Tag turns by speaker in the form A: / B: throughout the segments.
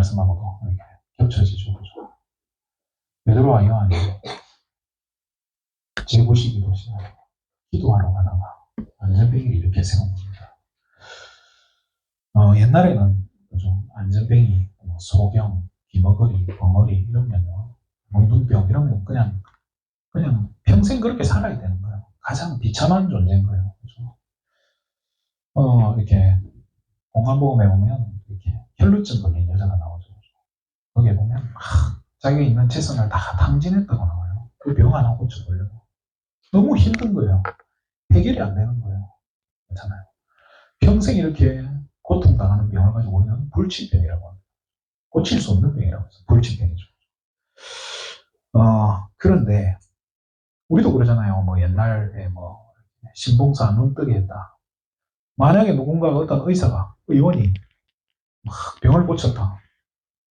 A: 말씀하고도 이렇게 겹쳐지죠. 그죠? 베드로와 요한이 제구시기도 시작하고 기도하러 가다가 안전뱅이를 이렇게 세운 겁니다. 옛날에는 그죠? 안전뱅이, 소경, 기머거리, 벙어리 이러면요, 문둥병 이러면 그냥 평생 그렇게 살아야 되는 거예요. 가장 비참한 존재인 거예요. 그죠? 이렇게 공안보험에 보면 이렇게 혈루증 걸린 여자가 나오죠. 거기에 보면 자기가 있는 재산을 다 탕진했다고 나와요. 그 병 하나 고쳐보려고. 너무 힘든 거예요. 해결이 안 되는 거예요. 그렇잖아요. 평생 이렇게 고통당하는 병을 가지고 우리는 불치병이라고 합니다. 고칠 수 없는 병이라고 해서 불치병이죠. 그런데 우리도 그러잖아요. 뭐 옛날에 뭐 신봉사 눈뜨게 했다. 만약에 누군가가 어떤 의사가, 의원이 막 병을 고쳤다.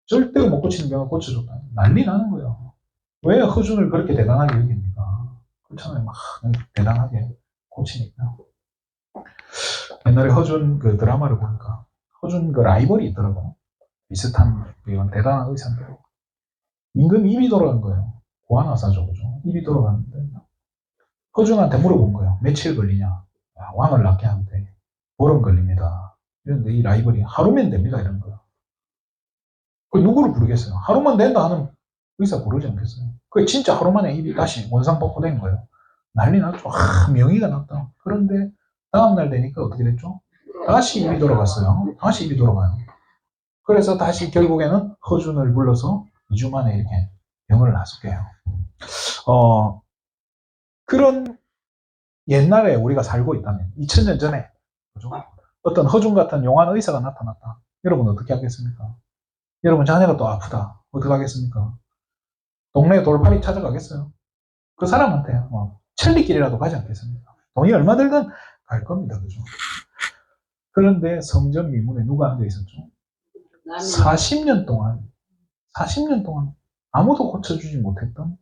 A: 절대로 못 고치는 병을 고쳐줬다. 난리 나는 거예요. 왜 허준을 그렇게 대단하게 여깁니까? 그렇잖아요. 막 대단하게 고치니까. 옛날에 허준 그 드라마를 보니까 허준 그 라이벌이 있더라고요. 비슷한 이런 대단한 의사인데 임금이 입이 돌아간 거예요. 고아나사죠, 그죠? 입이 돌아갔는데 허준한테 물어본 거예요. 며칠 걸리냐? 왕을 낳게 하는데 보름 걸립니다. 이런데 이 라이벌이 하루면 됩니다. 이런 거예요. 그 누구를 부르겠어요? 하루만 된다 하는 의사 부르지 않겠어요? 그게 진짜 하루 만에 입이 다시 원상복구된 거예요. 난리 났죠. 명의가 났다. 그런데 다음날 되니까 어떻게 됐죠? 다시 입이 돌아갔어요. 다시 입이 돌아가요. 그래서 다시 결국에는 허준을 불러서 2주 만에 이렇게 병을 낫게 해요. 그런 옛날에 우리가 살고 있다면 2000년 전에 그죠? 어떤 허준 같은 용한 의사가 나타났다. 여러분 어떻게 하겠습니까? 여러분 자녀가 또 아프다. 어떻게 하겠습니까? 동네 돌팔이 찾아가겠어요? 그 사람한테 천리길이라도 가지 않겠습니까? 돈이 얼마 들든 갈 겁니다. 그죠? 그런데 성전 미문에 누가 앉아 있었죠? 40년 동안 아무도 고쳐주지 못했던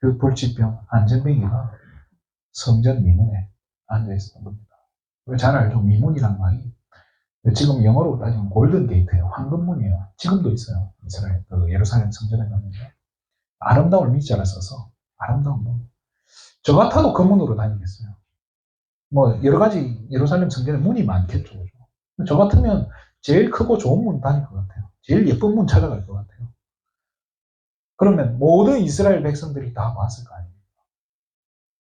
A: 그 불치병 안전뱅이가 성전 미문에 앉아 있었던 겁니다. 잘 알죠? 미문이란 말이 지금 영어로 따지면 골든 게이트예요. 황금문이에요. 지금도 있어요. 이스라엘 그 예루살렘 성전에 가면 아름다울 미자를 써서 아름다운 문. 저 같아도 그 문으로 다니겠어요. 뭐 여러 가지 예루살렘 성전에 문이 많겠죠. 저 같으면 제일 크고 좋은 문 다닐 것 같아요. 제일 예쁜 문 찾아갈 것 같아요. 그러면 모든 이스라엘 백성들이 다 봤을 거 아닙니까?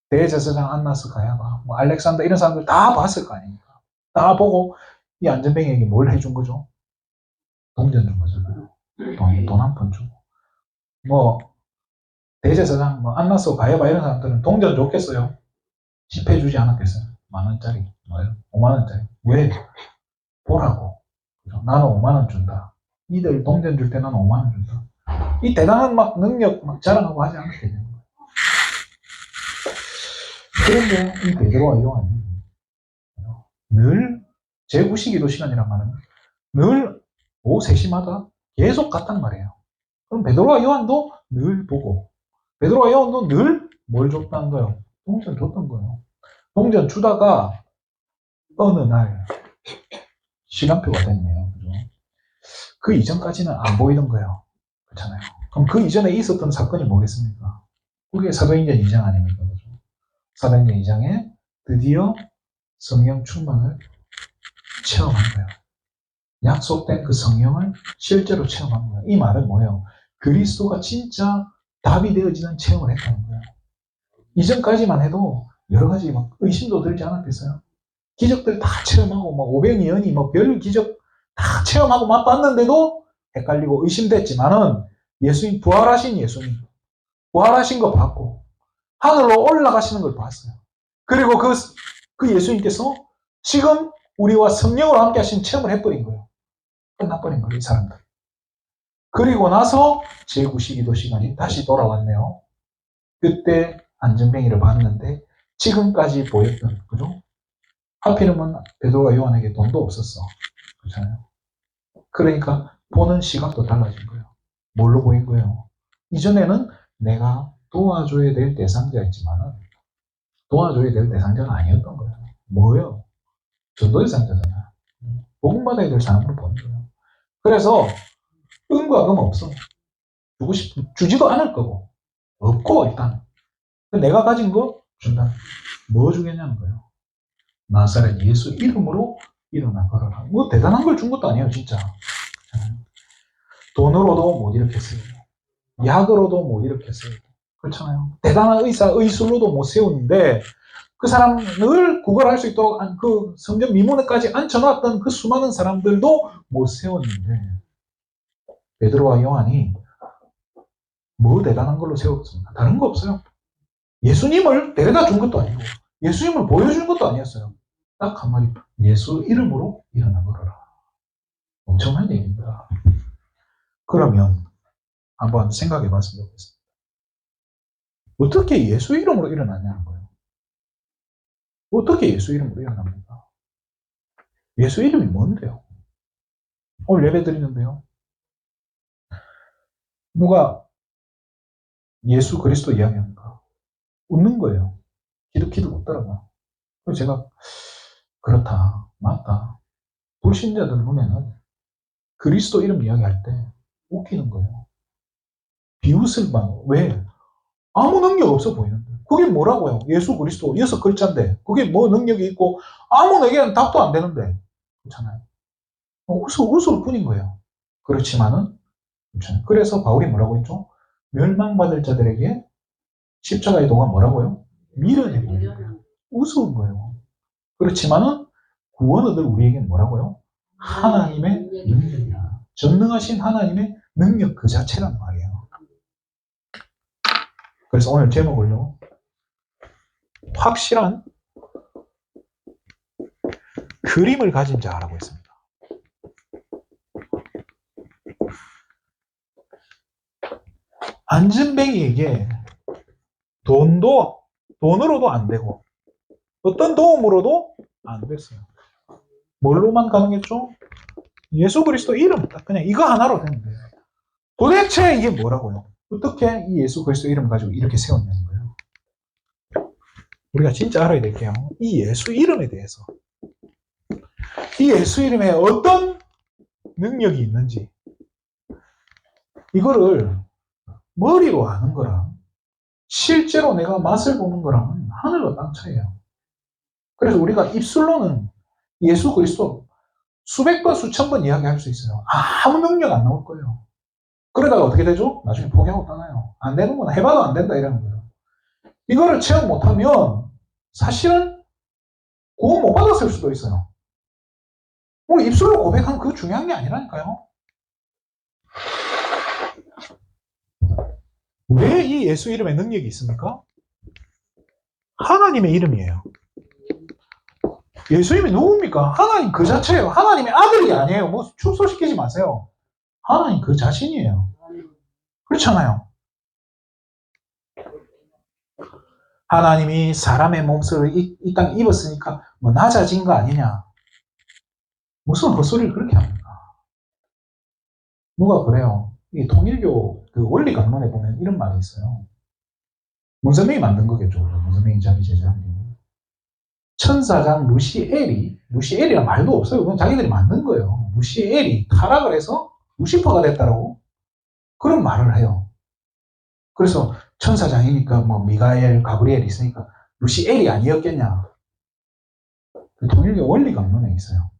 A: 대제사장 안나스 가야바, 뭐 알렉산더 이런 사람들 다 봤을 거 아닙니까? 다 보고 이 안전뱅이에게 뭘 해준 거죠? 동전 준 거잖아요. 돈 한 푼 주고. 뭐 대제사장, 뭐 안나스 가야바 이런 사람들은 동전 줬겠어요? 집해 주지 않았겠어요? 10,000원짜리, 뭐 50,000원짜리. 왜? 보라고. 나는 50,000원 준다. 이들 동전 줄 때 나는 50,000원 준다. 이 대단한 막 능력 막 자랑하고 하지 않게 되는 거예요. 그런데 이 베드로와 요한이 늘 제9시기도 시간이란 말은 늘 오후 3시마다 계속 갔단 말이에요. 그럼 베드로와 요한도 늘 보고 베드로와 요한도 늘 뭘 줬다는 거예요? 동전 줬던 거예요. 동전 주다가 어느 날 시간표가 됐네요. 그죠? 그 이전까지는 안 보이던 거예요. 그렇잖아요. 그럼 그 이전에 있었던 사건이 뭐겠습니까? 그게 사도행전 2장 아닙니까? 그죠? 사도행전 2장에 드디어 성령 충만을 체험한 거예요. 약속된 그 성령을 실제로 체험한 거예요. 이 말은 뭐예요? 그리스도가 진짜 답이 되어지는 체험을 했다는 거예요. 이전까지만 해도 여러 가지 막 의심도 들지 않았겠어요? 기적들 다 체험하고, 막 오병이어니, 뭐 별 기적 다 체험하고 맛봤는데도 헷갈리고 의심됐지만은 예수님, 부활하신 예수님, 부활하신 거 봤고, 하늘로 올라가시는 걸 봤어요. 그리고 그 예수님께서 지금 우리와 성령으로 함께 하신 체험을 해버린 거예요. 끝나버린 거예요, 이 사람들. 그리고 나서 제9시기도 시간이 다시 돌아왔네요. 그때 안전뱅이를 봤는데 지금까지 보였던, 그죠? 하필이면 베드로와 요한에게 돈도 없었어. 그렇잖아요. 그러니까 보는 시각도 달라진 거예요. 뭘로 보인 거예요? 이전에는 내가 도와줘야 될 대상자였지만은 도와줘야 될 대상자가 아니었던 거예요. 뭐예요? 전도 대상자잖아요. 복음 받아야 될 사람으로 보는 거예요. 그래서 은과 금 없어. 주지도 않을 거고. 없고, 일단. 내가 가진 거 준다. 뭐 주겠냐는 거예요. 나사렛 예수 이름으로 일어나 걸어라. 뭐 대단한 걸 준 것도 아니에요, 진짜. 돈으로도 못 일으켰어요. 약으로도 못 일으켰어요. 그렇잖아요. 대단한 의사, 의술로도 못 세우는데 그 사람 늘 구걸할 수 있도록 그 성전 미문에까지 앉혀놨던 그 수많은 사람들도 못 세웠는데 베드로와 요한이 뭐 대단한 걸로 세웠습니까? 다른 거 없어요. 예수님을 데려다 준 것도 아니고 예수님을 보여준 것도 아니었어요. 딱 한마디 예수 이름으로 일어나 걸어라. 엄청난 얘기입니다. 그러면 한번 생각해 봤으면 좋겠습니다. 어떻게 예수 이름으로 일어나냐는 거예요. 어떻게 예수 이름으로 일어납니까? 예수 이름이 뭔데요? 오늘 예배 드리는데요. 누가 예수 그리스도 이야기하니까 웃는 거예요. 기득기득 웃더라고요. 그래서 제가 그렇다, 맞다. 불신자들 눈에는 그리스도 이름 이야기할 때 웃기는 거예요. 비웃을 막, 왜? 아무 능력 없어 보이는데. 그게 뭐라고요? 예수 그리스도 6글자인데 그게 뭐 능력이 있고 아무에게는 답도 안 되는데. 그렇잖아요. 웃을 뿐인 거예요. 그렇지만은 그렇잖아요. 그래서 바울이 뭐라고 했죠? 멸망받을 자들에게 십자가의 도가 뭐라고요? 미련해 보이는 우스운 거예요. 그렇지만은 구원 얻을 우리에게는 뭐라고요? 하나님의 능력이야. 전능하신 하나님의 능력 그 자체란 말이에요. 그래서 오늘 제목을요. 확실한 그림을 가진 자라고 했습니다. 안전뱅이에게 돈으로도 안 되고 어떤 도움으로도 안 됐어요. 뭘로만 가능했죠? 예수 그리스도 이름 딱 그냥 이거 하나로 되는 거예요. 도대체 이게 뭐라고요? 어떻게 이 예수 그리스도 이름 가지고 이렇게 세웠냐는 거예요. 우리가 진짜 알아야 될 게요. 이 예수 이름에 대해서 이 예수 이름에 어떤 능력이 있는지 이거를 머리로 아는 거랑 실제로 내가 맛을 보는 거랑은 하늘과 땅 차이예요. 그래서 우리가 입술로는 예수 그리스도 수백 번, 수천 번 이야기할 수 있어요. 아무 능력 안 나올 거예요. 그러다가 어떻게 되죠? 나중에 포기하고 떠나요. 안 되는구나. 해봐도 안 된다. 이러는 거예요. 이거를 체험 못하면 사실은 구원 못 받았을 수도 있어요. 뭐 입술로 고백한 그 중요한 게 아니라니까요. 왜 이 예수 이름에 능력이 있습니까? 하나님의 이름이에요. 예수님이 누굽니까? 하나님 그 자체예요. 하나님의 아들이 아니에요. 뭐 축소시키지 마세요. 하나님 그 자신이에요. 그렇잖아요. 하나님이 사람의 몸속을 이 땅에 입었으니까 뭐 낮아진 거 아니냐. 무슨 헛소리를 그렇게 합니까? 누가 그래요. 이 통일교 그 원리강론에 보면 이런 말이 있어요. 문선명이 만든 거겠죠. 문선명이 자기 제자한 게. 천사장 루시엘이란 말도 없어요. 그건 자기들이 만든 거예요. 루시엘이 타락을 해서 루시퍼가 됐다라고 그런 말을 해요. 그래서 천사장이니까 뭐 미가엘, 가브리엘 있으니까 루시엘이 아니었겠냐. 그 통일교 원리강론에 있어요.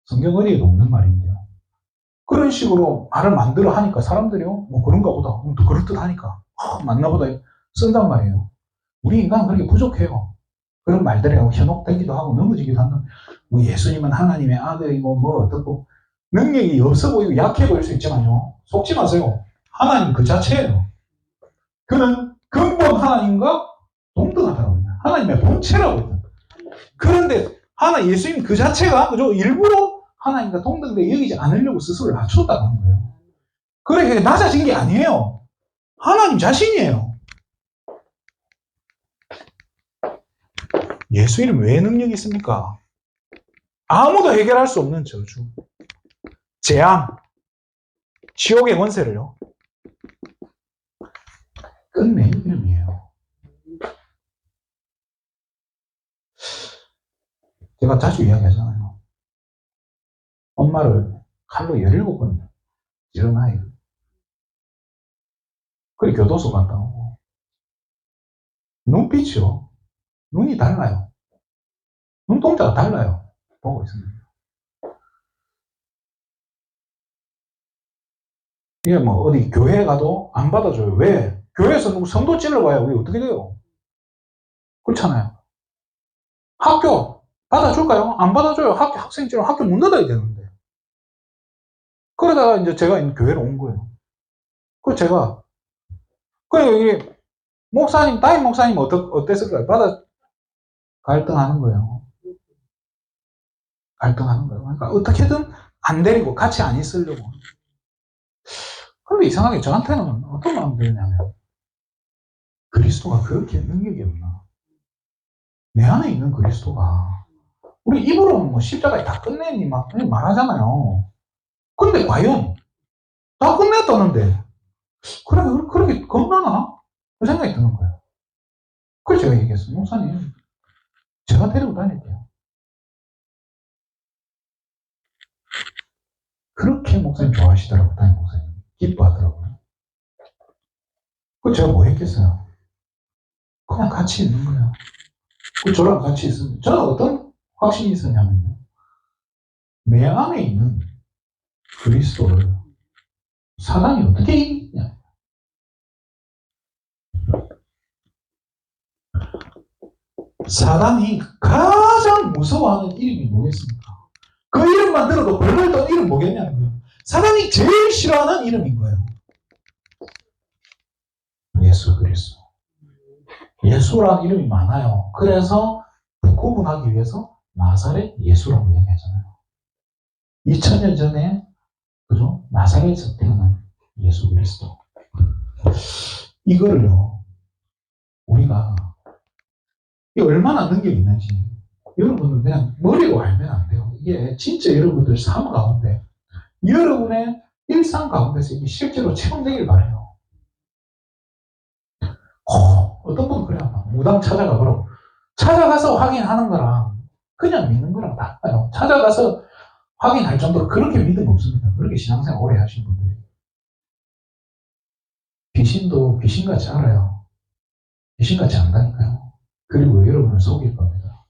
A: 성경 어디에도 없는 말인데요. 그런 식으로 말을 만들어 하니까 사람들이요, 뭐 그런가 보다. 또 그럴듯하니까. 맞나 보다. 쓴단 말이에요. 우리 인간은 그렇게 부족해요. 그런 말들이 현혹되기도 하고 넘어지기도 하는, 뭐 예수님은 하나님의 아들이고 뭐 어떻고, 능력이 없어 보이고 약해 보일 수 있지만요. 속지 마세요. 하나님 그 자체예요. 그는 근본 하나님과 동등하다고 해요. 하나님의 본체라고 해요. 그런데 예수님 그 자체가 그죠? 일부러 하나님과 동등되게 여기지 않으려고 스스로를 낮췄다고 하는 거예요. 그래, 낮아진 게 아니에요. 하나님 자신이에요. 예수 이름 왜 능력이 있습니까? 아무도 해결할 수 없는 저주, 재앙, 지옥의 권세를요. 끝낸 이름이에요. 제가 자주 이야기하잖아요. 엄마를 칼로 17번 찌른아이. 그래, 교도소 갔다 오고. 눈빛이요. 눈이 달라요. 눈동자가 달라요. 보고 있습니다. 이게 뭐, 어디 교회 가도 안 받아줘요. 왜? 교회에서 누구 성도 찔러봐야 우리 어떻게 돼요? 그렇잖아요. 학교 받아줄까요? 안 받아줘요. 학생 찔러 학교 문 닫아야 되는데. 그러다가 이제 제가 교회로 온 거예요. 그 제가, 그래, 이게, 목사님, 담임 목사님 어땠을까요? 갈등하는 거예요. 갈등하는 거예요. 그러니까 어떻게든 안 데리고 같이 안 있으려고. 그런데 이상하게 저한테는 어떤 마음이 드냐면, 그리스도가 그렇게 능력이 없나? 내 안에 있는 그리스도가, 우리 입으로는 뭐 십자가에 다 끝내니 막 말하잖아요. 근데 과연 다 끝냈다는데, 그래, 그렇게 겁나나? 그 생각이 드는 거예요. 그래서 제가 얘기했어요. 목사님, 제가 데리고 다닐게요. 그렇게 목사님 좋아하시더라고요. 담임 목사님. 기뻐하더라고요. 그 제가 뭐 했겠어요? 그냥 같이 있는 거예요. 그 저랑 같이 있으면 저는 어떤 확신이 있었냐면요. 내 안에 있는 그리스도를 사단이 어떻게 이기냐. 사단이 가장 무서워하는 이름이 뭐겠습니까? 그 이름만 들어도 벌벌 떠는 이름 뭐겠냐는 거예요. 사단이 제일 싫어하는 이름인 거예요. 예수 그리스도. 예수라는 이름이 많아요. 그래서 구분하기 위해서 나사렛 예수라고 얘기하잖아요. 2000년 전에 그죠? 나사렛에서 태어난 예수 그리스도. 이거를요, 우리가 이게 얼마나 능력이 있는지 여러분은 그냥 머리로 알면 안 돼요. 이게 진짜 여러분들 삶 가운데, 여러분의 일상 가운데서 이게 실제로 체험되길 바래요. 어떤 분은 그래요. 무당 찾아가보라고. 찾아가서 확인하는 거랑 그냥 믿는 거랑 달라요. 찾아가서 확인할 정도로 그렇게 믿음 없습니다. 그렇게 신앙생활 오래 하신 분들이. 귀신도 귀신같이 알아요. 귀신같이 안다니까요. 그리고 여러분을 속일 겁니다.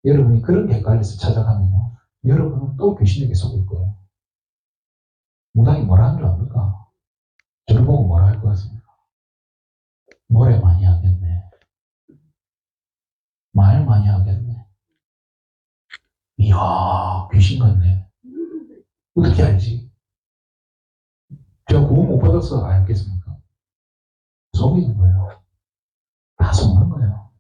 A: 여러분이 그런 게 헷갈려서 찾아가면요. 여러분은 또 귀신에게 속을 거예요. 무당이 뭐라 하는 줄 압니까? 저를 보고 뭐라 할 것 같습니까? 노래 많이 하겠네. 말 많이 하겠네. 이야, 귀신 같네. 어떻게 알지? 제가 구원 못 받아서 알겠습니까? 속이는 거예요. 다 속는 거예요.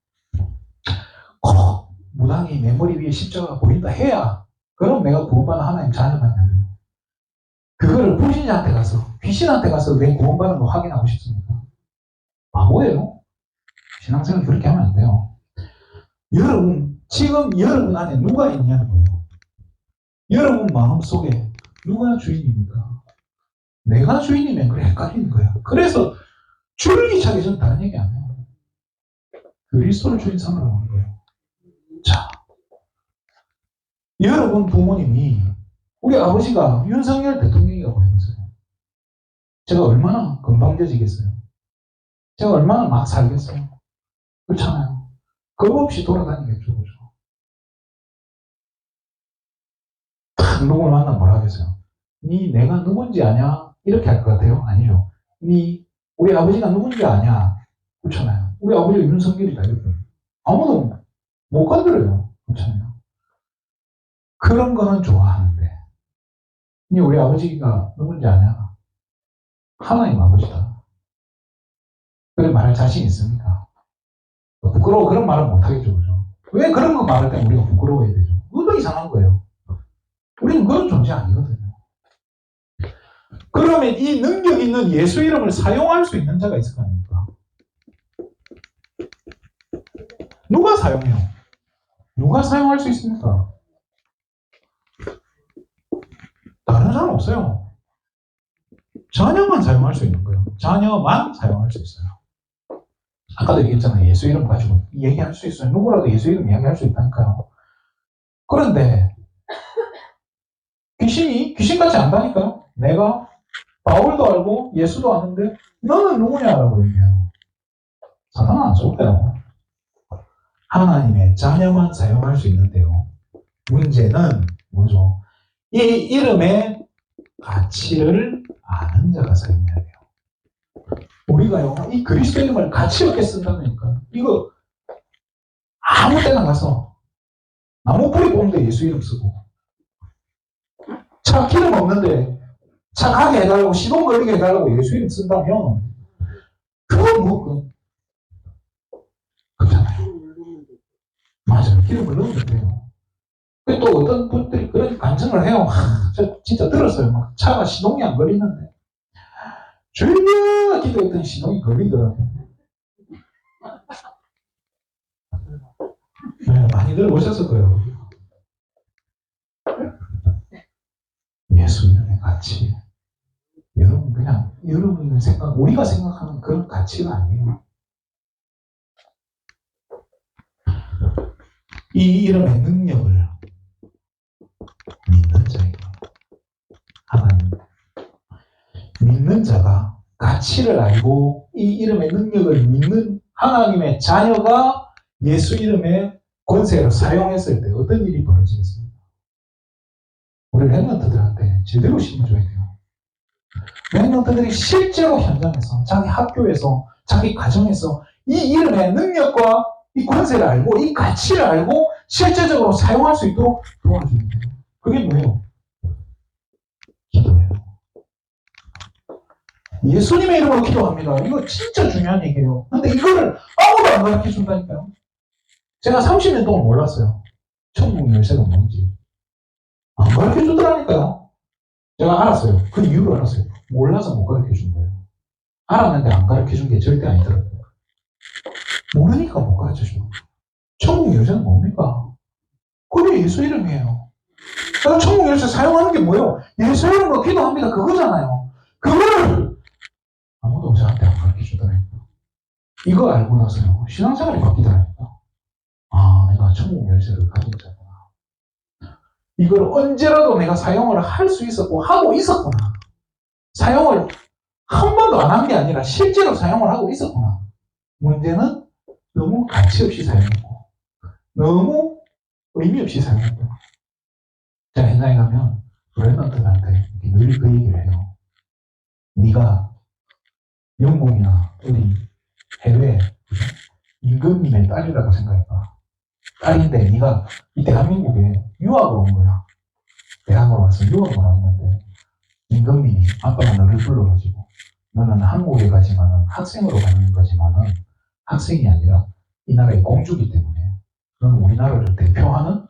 A: 무당이 내 머리 위에 십자가가 보인다 해야 그럼 내가 구원받은 하나님 자녀만나요. 그거를 불신자한테 가서 귀신한테 가서 내 구원받은 거 확인하고 싶습니까? 바보예요. 신앙생활 그렇게 하면 안 돼요. 여러분 지금 여러분 안에 누가 있냐는 거예요. 여러분 마음속에 누가 주인입니까? 내가 주인이면 그래 헷갈리는 거예요. 그래서 줄기차게 전 다른 얘기 안 해요. 그리스도를 주인 삼으라고 하는 거예요. 자, 여러분 부모님이 우리 아버지가 윤석열 대통령이라고 해보세요. 제가 얼마나 건방져지겠어요? 제가 얼마나 막 살겠어요? 그렇잖아요. 겁 없이 돌아다니겠죠. 그죠? 누굴 만나면 뭐라 하겠어요? 니 내가 누군지 아냐? 이렇게 할 것 같아요? 아니죠. 니 우리 아버지가 누군지 아냐? 그렇잖아요. 우리 아버지가 윤석열이다. 이렇게. 아무도 못 건드려요. 그렇잖아요. 그런 거는 좋아하는데 니 우리 아버지가 누군지 아냐? 하나님 아버지다. 그래 말할 자신 있습니까? 부끄러워 그런 말은 못하겠죠. 그죠? 왜 그런 거 말할 때 우리가 부끄러워해야 되죠? 그거 이상한 거예요. 우리는 그런 존재 아니거든요. 그러면 이 능력 있는 예수 이름을 사용할 수 있는 자가 있을 거 아닙니까? 누가 사용해요? 누가 사용할 수 있습니까? 다른 사람 없어요. 자녀만 사용할 수 있는 거예요. 자녀만 사용할 수 있어요. 아까도 얘기했잖아요. 예수 이름 가지고 얘기할 수 있어요. 누구라도 예수 이름 이야기할 수 있다니까요. 그런데 귀신이 귀신같이 안다니까요. 내가 바울도 알고 예수도 아는데 너는 누구냐라고 얘기해요. 사단은 안 쏠까요? 하나님의 자녀만 사용할 수 있는데요. 문제는 뭐죠? 이 이름의 가치를 아는 자가 사용해야 돼요. 우리가요, 이 그리스도 이름을 가치 없게 쓴다니까. 이거 아무 때나 가서 나무 뿌리 뽑는데 예수 이름 쓰고, 차 기름 없는데 차 가게 해달라고, 시동 걸리게 해달라고 예수 이름 쓴다면, 그건 뭐, 그렇잖아요. 맞아요. 기름을 넣으면 돼요. 또 어떤 분들이 그런 간증을 해요. 저 진짜 들었어요. 막 차가 시동이 안 걸리는데. 주여 기도했더니 시동이 걸리더라고요. 네, 많이들 오셨을 거예요. 예수 이름의 가치. 여러분, 그냥 여러분의 생각, 우리가 생각하는 그런 가치가 아니에요. 이 이름의 능력을 믿는 자예요. 하나님. 믿는 자가 가치를 알고 이 이름의 능력을 믿는 하나님의 자녀가 예수 이름의 권세를 사용했을 때 어떤 일이 벌어지겠습니까? 우리 랩런트들한테 제대로 심어줘야 돼요. 랩런트들이 실제로 현장에서, 자기 학교에서, 자기 가정에서 이 이름의 능력과 이 권세를 알고 이 가치를 알고 실제적으로 사용할 수 있도록 도와줘야 돼요. 그게 뭐예요? 기도예요. 예수님의 이름으로 기도합니다. 이거 진짜 중요한 얘기예요. 근데 이거를 아무도 안 가르쳐 준다니까요. 제가 30년 동안 몰랐어요. 천국 열쇠가 뭔지. 안 가르쳐 주더라니까요. 제가 알았어요. 그 이유를 알았어요. 몰라서 못 가르쳐 준 거예요. 알았는데 안 가르쳐 준 게 절대 아니더라고요. 모르니까 못 가르쳐 주는 거예요. 천국 열쇠는 뭡니까? 그게 예수 이름이에요. 그래서 천국 열쇠 사용하는 게 뭐예요? 예수 이름으로 기도합니다. 그거잖아요. 그거를 아무도 저한테 안 가르쳐 주더라고요. 이거 알고 나서요. 신앙생활이 바뀌더라고요. 아, 내가 천국 열쇠를 가진 자구나. 이걸 언제라도 내가 사용을 할 수 있었고 하고 있었구나. 사용을 한 번도 안 한 게 아니라 실제로 사용을 하고 있었구나. 문제는 너무 가치 없이 사용했고 너무 의미 없이 사용했고. 제가 현장에 가면 랩런트들한테 늘 그 얘기를 해요. 네가 영국이나 어디 해외 임금님의 딸이라고 생각해봐. 딸인데 네가 이 대한민국에 유학을 온 거야. 대학을 와서 유학을 왔는데 임금님이 아빠가 너를 불러가지고 너는 한국에 가지만은 학생으로 가는 거지만은 학생이 아니라 이 나라의 공주기 때문에 너는 우리나라를 대표하는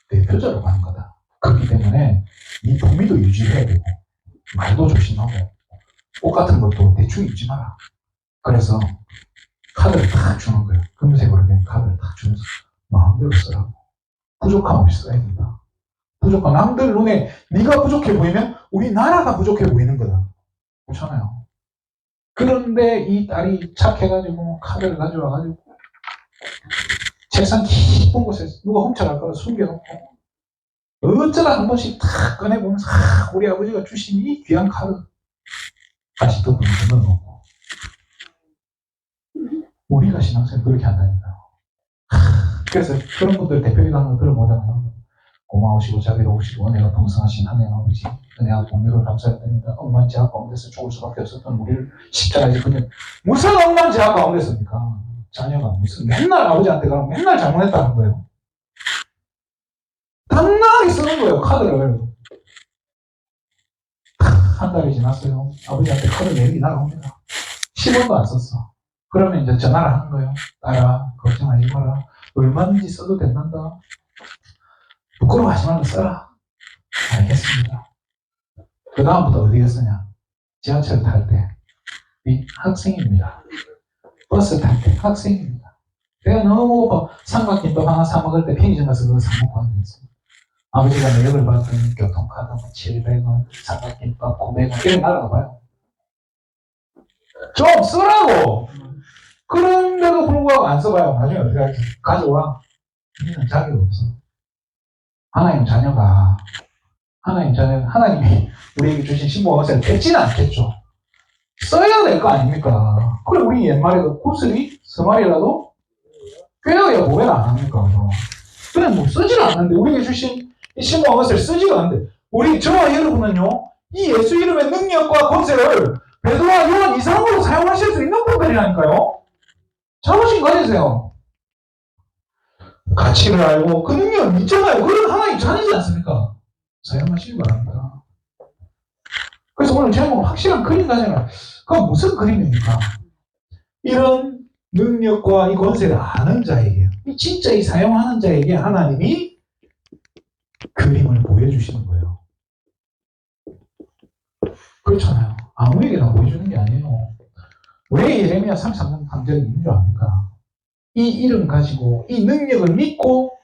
A: 대표자로 가는 거다. 그렇기 때문에 이 도미도 유지해야 되고 말도 조심하고 옷 같은 것도 대충 입지 마라. 그래서 카드를 딱 주는 거예요. 금색으로 된 카드를 딱 주면서 마음대로 쓰라고. 부족함 없이 써야 된다. 부족함. 남들 눈에 네가 부족해 보이면 우리나라가 부족해 보이는 거다. 그렇잖아요. 그런데 이 딸이 착해가지고 카드를 가져와가지고 책상 깊은 곳에 누가 훔쳐갈까 숨겨놓고 어쩌다 한 번씩 탁 꺼내보면서 우리 아버지가 주신 이 귀한 카드 다시 덮어서 넣어놓고 우리가 신앙생활 그렇게 한다니까요. 그래서 그런 분들 대표기도 하는 거 들어보잖아요. 고마우시고 자비로우시고 은혜가 풍성하신 하나님 아버지 은혜와 공유를 감사드립니다. 억만 제약 가운데서 죽을 수밖에 없었던 우리를 십자가에서 그냥 무슨 억만 제약 가운데서입니까? 자녀가 무슨 맨날 아버지한테 가면 맨날 잘못했다는 거예요. 단단하게 쓰는 거예요. 카드를. 한 달이 지났어요. 아버지한테 카드 내역이 날아옵니다. 10원도 안 썼어. 그러면 이제 전화를 하는 거예요. 딸아 걱정하지 마라. 얼마든지 써도 된단다. 부끄러워하지 말고 써라. 알겠습니다. 그 다음부터 어디에 쓰냐? 지하철 탈 때 학생입니다. 버스 탈 때 학생입니다. 내가 너무 고파 삼각김밥 하나 사 먹을 때 편의점 가서 그거 사 먹고 앉아있습니다. 아버지가 내역을 받았더니 교통카드 700원, 삼각김밥 900원 이렇게 날아가 봐요. 좀 쓰라고! 그런데도 불구하고 안 써봐요. 나중에 어떻게 할지 가져와. 우리는 자격 없어. 하나님 자녀가 하나님이 우리에게 주신 신부와 권세를 뺏지는 않겠죠. 써야 될 거 아닙니까? 그래, 우리 옛말에도 구슬이 서말이라도 꿰어야 보배를 안 합니까? 그냥 뭐 쓰지를 않는데, 우리에게 주신 이 신부와 권세를 쓰지가 않는데, 저와 여러분은요, 이 예수 이름의 능력과 권세를 베드로와 요한 이상으로 사용하실 수 있는 분들이라니까요. 자부심 가지세요. 가치를 알고 그 능력을 믿잖아요. 그런 하나님 자녀지 않습니까? 사용하시기 바랍니다. 그래서 오늘 제목은 확실한 그림 가잖아요. 그건 무슨 그림입니까? 이런 능력과 이 권세를 아는 자에게, 진짜 이 사용하는 자에게 하나님이 그림을 보여주시는 거예요. 그렇잖아요. 아무에게나 보여주는 게 아니에요. 왜 예레미야 33장 3절이 있는 줄 압니까? 이 이름 가지고 이 능력을 믿고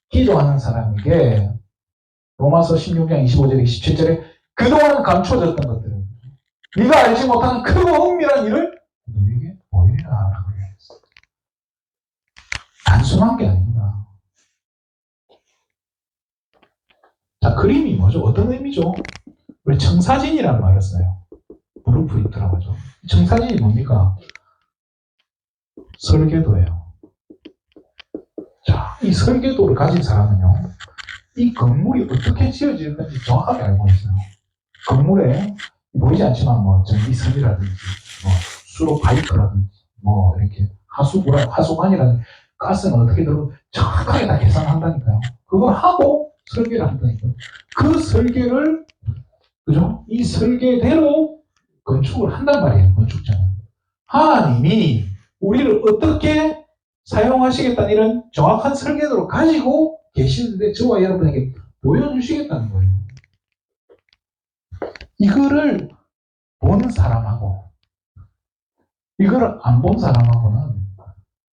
A: 기도하는 사람에게 로마서 16장 25절에 27절에 그동안 감춰졌던 것들을 네가 알지 못하는 크고 은밀한 일을 너에게 보이리라 라고 얘기했어요. 단순한 게 아닙니다. 자, 그림이 뭐죠? 어떤 의미죠? 우리 청사진이라는 말을 써요. 브루프린트라고 하죠. 청사진이 뭡니까? 설계도예요. 자, 이 설계도를 가진 사람은요, 이 건물이 어떻게 지어지는지 정확하게 알고 있어요. 건물에 보이지 않지만 뭐 전기선이라든지 뭐 수로 파이프라든지 뭐 이렇게 하수관이라든지 가스는 어떻게 들어 정확하게 다 계산한다니까요. 그걸 하고 설계를 한다니까요. 그 설계를 그죠? 이 설계대로 건축을 한단 말이에요. 건축자는. 하나님이 우리를 어떻게 사용하시겠다는 이런 정확한 설계도를 가지고 계시는데 저와 여러분에게 보여주시겠다는 거예요. 이거를 본 사람하고 이거를 안 본 사람하고는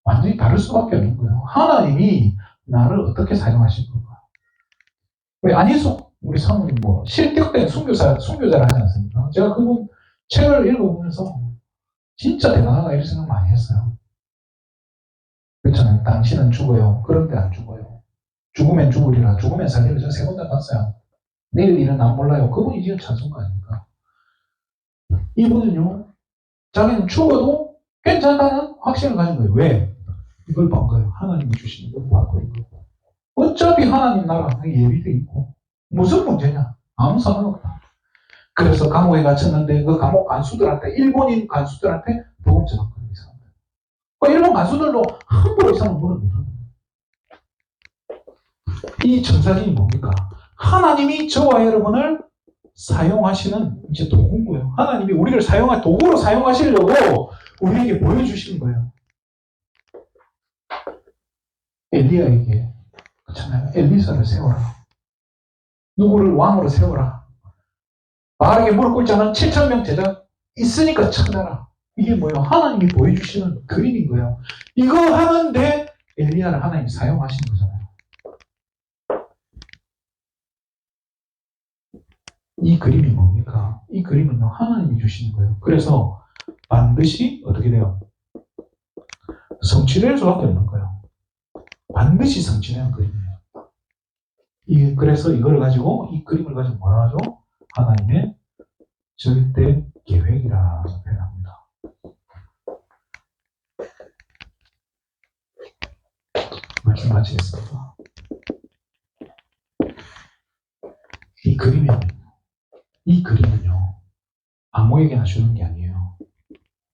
A: 완전히 다를 수밖에 없는 거예요. 하나님이 나를 어떻게 사용하실 건가? 우리 안희숙 우리 사모님 뭐 실격된 순교자를 하지 않습니까? 제가 그분 책을 읽어보면서 진짜 대단하다 이런 생각 많이 했어요. 그렇잖아요. 당신은 죽어요. 그런데 안 죽어요. 죽으면 죽으리라. 죽으면 살리라. 제가 세 번 다 봤어요. 내일 일은 난 몰라요. 그분이 지금 찬송가 아닙니까? 이분은요, 자기는 죽어도 괜찮다는 확신을 가진 거예요. 왜? 이걸 본 거예요. 하나님이 주시는 걸 받고 있는 거예요. 어차피 하나님 나라 예비돼 있고 무슨 문제냐? 아무 상관없다. 그래서 감옥에 갇혔는데 그 감옥 간수들한테 일본인 간수들한테 복음 전했거든요. 이 사람들. 일본 간수들도 함부로 이 사람을 물어 못하는 거예요. 이 전사진이 뭡니까? 하나님이 저와 여러분을 사용하시는 이제 도구인 거예요. 하나님이 우리를 도구로 사용하시려고 우리에게 보여주시는 거예요. 엘리야에게 그렇잖아요. 엘리사를 세워라. 누구를 왕으로 세워라. 바알에게 무릎 꿇지 않은 7,000명 제자 있으니까 찾아라. 이게 뭐예요? 하나님이 보여주시는 그림인 거예요. 이거 하는데 엘리야를 하나님이 사용하시는 거잖아요. 이 그림이 뭡니까? 이 그림은요, 하나님이 주시는 거예요. 그래서 반드시 어떻게 돼요? 성취될 수밖에 없는 거예요. 반드시 성취되는 그림이에요. 그래서 이걸 가지고, 이 그림을 가지고 뭐라 하죠? 하나님의 절대 계획이라고 표현합니다. 말씀 마치겠습니다. 이 그림은요, 아무에게나 주는 게 아니에요.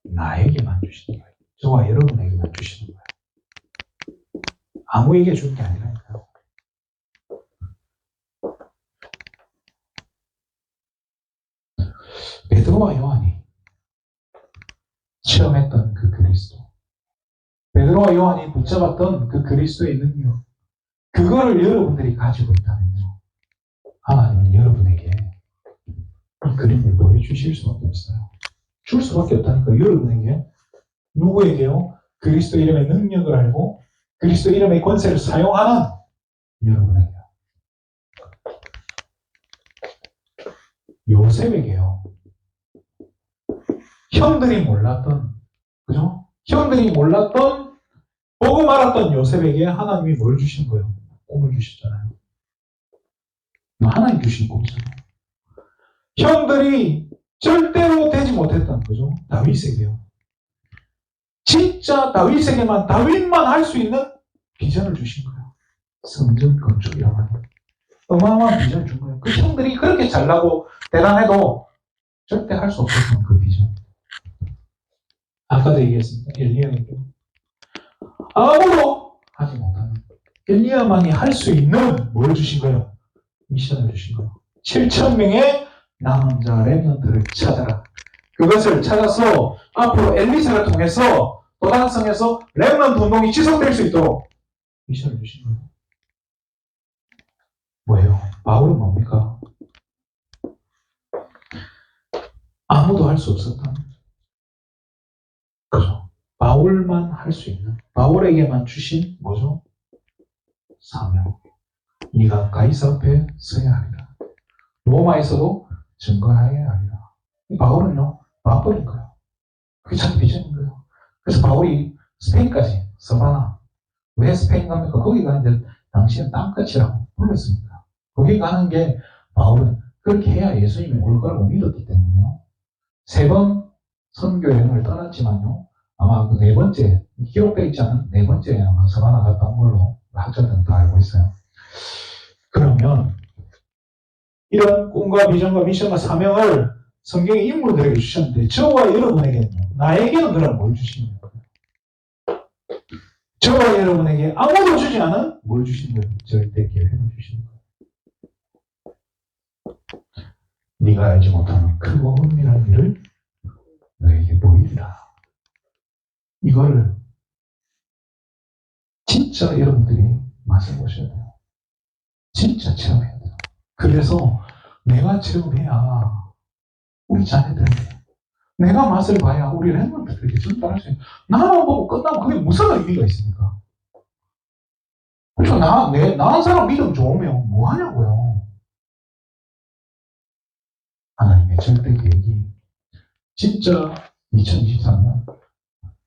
A: 나에게만 주시는 거예요. 저와 여러분에게만 주시는 거예요. 아무에게 주는 게 아니라니까요. 베드로와 요한이 체험했던 그 그리스도, 베드로와 요한이 붙잡았던 그 그리스도의 능력, 그거를 여러분들이 가지고 있다면요, 하나님은 여러분에게 이 그림을 보여주실 수밖에 없어요. 줄 수밖에 없다니까. 여러분에게, 누구에게요? 그리스도 이름의 능력을 알고 그리스도 이름의 권세를 사용하는 여러분에게요. 요셉에게요. 형들이 몰랐던, 그죠? 형들이 몰랐던, 보고 말았던 요셉에게 하나님이 뭘 주신 거예요? 꿈을 주셨잖아요. 이거 하나님 주신 꿈이잖아요. 형들이 절대로 되지 못했다는 거죠. 다윗에게요. 진짜 다윗에게만, 다윗만 할 수 있는 비전을 주신 거예요. 성전 건축이라고 하는 어마어마한 비전을 준 거예요. 그 형들이 그렇게 잘나고 대단해도 절대 할 수 없었던 그 비전. 아까도 얘기했습니다. 엘리야에게 아무도 하지 못하는 엘리야만이 할 수 있는 뭘 주신 거예요? 미션을 주신 거예요. 7,000명의 남은 자 렘넌트를 찾아라. 그것을 찾아서 앞으로 엘리사를 통해서 도단성에서 렘넌트 운동이 지속될 수 있도록 미션을 주신 거예요. 뭐예요? 바울은 뭡니까? 아무도 할 수 없었던 그죠? 바울만 할 수 있는 바울에게만 주신 뭐죠? 사명. 네가 가이사 앞에 서야 하리라. 로마에서도 증거하여야 하리라. 바울은요, 맞버린 거예요. 그게 자기 비전인 거예요. 그래서 바울이 스페인까지, 서바나. 왜 스페인 갑니까? 거기가 이제 당시엔 땅끝이라고 불렀습니다. 거기 가는 게 바울은 그렇게 해야 예수님이 올 거라고 믿었기 때문에요. 3번 선교 여행을 떠났지만요. 아마 그 4번째, 기록되어 있지 않은 4번째 아마 서바나 갔다 온 걸로 학자들은 다 알고 있어요. 그러면 이런 꿈과 비전과 미션과 사명을 성경의 인물들에게 주셨는데 저와 여러분에게는요. 나에게는 그럼 뭘 주시는 거예요? 저와 여러분에게 아무도 주지 않은 뭘 주시는 거예요? 절대 계획을 주시는 거예요. 네가 알지 못하는 크고 은밀한 일을 너에게 보이리라. 이거를 진짜 여러분들이 맛을 보셔야 돼요. 진짜 체험해야 돼요. 그래서 내가 체험해야 우리 자녀들에게 내가 맛을 봐야 우리 랩런트들에게 전달할 수 있는 나만 보고 끝나면 그게 무슨 의미가 있습니까? 그렇죠. 나한 사람 믿음 좋으면 뭐 하냐고요. 하나님의 절대 계획이 진짜 2023년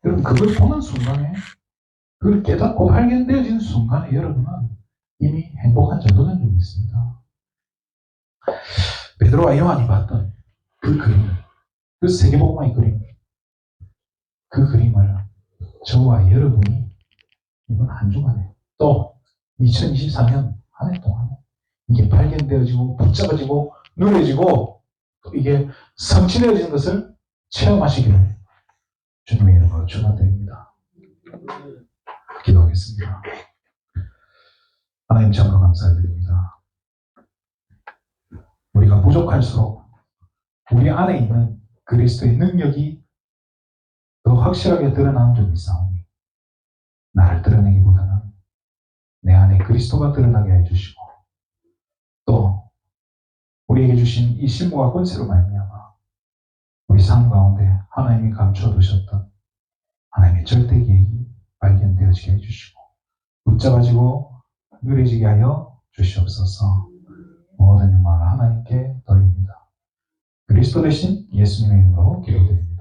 A: 여러분 그걸 보는 순간에 그걸 깨닫고 발견되어지는 순간에 여러분은 이미 행복한 전도된 적이 있습니다. 베드로와 요한이 봤던 그 그림, 그 세계복음화의 그림, 그 그림을 저와 여러분이 이번 한 주간에 또 2023년 한 해 동안 이게 발견되어지고 붙잡아지고 누려지고 또 이게 성취되어지는 것을 체험하시기를 주님의 이름으로 축원드립니다. 기도하겠습니다. 하나님 참으로 감사드립니다. 우리가 부족할수록 우리 안에 있는 그리스도의 능력이 더 확실하게 드러나는 점이 있사오니 나를 드러내기보다는 내 안에 그리스도가 드러나게 해주시고 또 우리에게 주신 이 신부와 권세로 말미암아 우리 삶 가운데 하나님이 감춰두셨던 하나님의 절대 계획이 발견되어지게 해주시고 붙잡아지고 누려지게 하여 주시옵소서. 모든 영광을 하나님께 돌립니다. 그리스도 대신 예수님의 이름으로 기도드립니다.